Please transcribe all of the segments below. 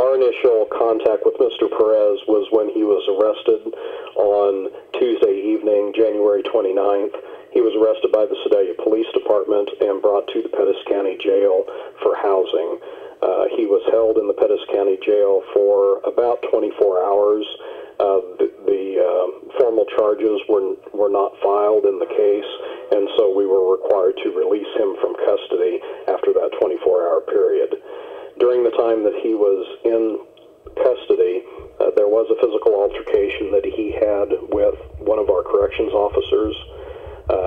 Our initial contact with Mr. Perez was when he was arrested on Tuesday evening, January 29th. He was arrested by the Sedalia Police Department and brought to the Pettis County Jail for housing. He was held in the Pettis County Jail for about 24 hours. The formal charges were not filed in the case, and so we were required to release him from custody after that 24-hour period. During the time that he was in custody, there was a physical altercation that he had with one of our corrections officers.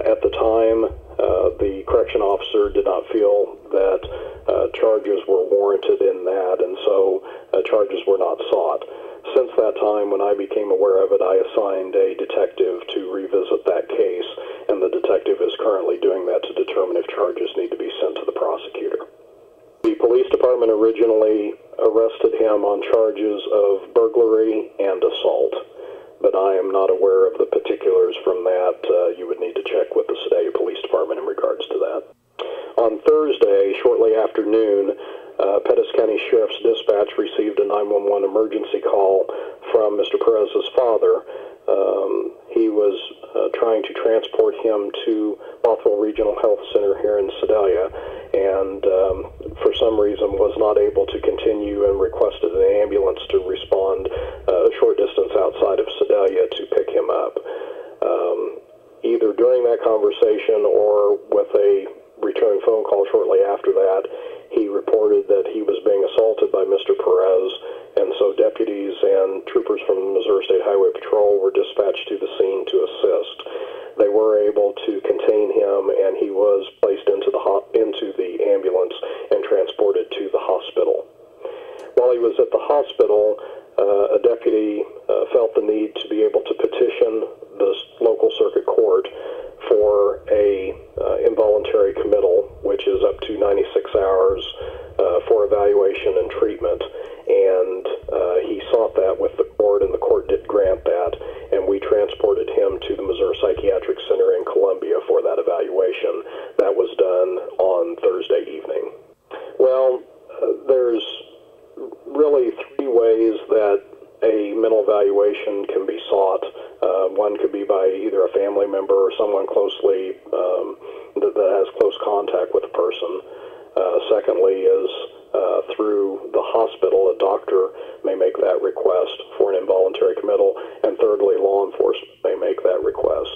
At the time, the correction officer did not feel that charges were warranted in that, and so charges were not sought. Since that time, when I became aware of it, I assigned a detective to revisit that case, and the detective is currently doing that to determine if charges need to be sent to the prosecutor. The police department originally arrested him on charges of burglary and assault, but I am not aware of the particulars from that. You would need to check with the Sedalia Police Department in regards to that. On Thursday, shortly after noon, Pettis County Sheriff's Dispatch received a 911 emergency call from Mr. Perez's father. He was trying to transport him to Bothell Regional Health Center here in Sedalia, and for some reason was not able to continue and requested an ambulance to respond a short distance outside of Sedalia to pick him up. Either during that conversation or with a return phone call shortly after that, he reported that he was being assaulted by Mr. Perez, and so deputies and troopers from the Missouri State Highway Patrol were dispatched to the scene to assist. They were able to contain him, and he was placed into the ambulance and transported to the hospital. While he was at the hospital, a deputy felt the need to be able to petition the local circuit court for a involuntary committal, which is up to 96 hours for evaluation and treatment, and he sought that with the court, and the court did grant that, and we transported him to the Missouri Psychiatric Center in Columbia for that evaluation. That was done on Thursday evening. Well, there's really three ways that a mental evaluation can be sought. One could be by either a family member or someone closely that has close contact with the person. Secondly is through the hospital. A doctor may make that request for an involuntary committal, and thirdly, law enforcement may make that request.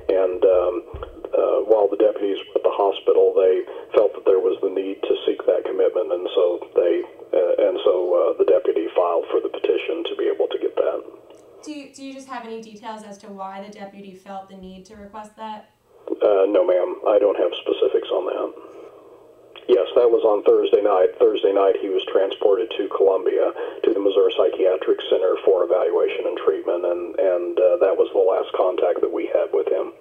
And while the deputies were at the hospital, they felt that there was the need to seek that commitment, and so the deputy filed for the petition to be able to get that. Do you just have any details as to why the deputy felt the need to request that? No, ma'am. I don't have specifics on that. Yes, that was on Thursday night. Thursday night he was transported to Columbia, to the Missouri Psychiatric Center for evaluation and treatment, and that was the last contact that we had with him.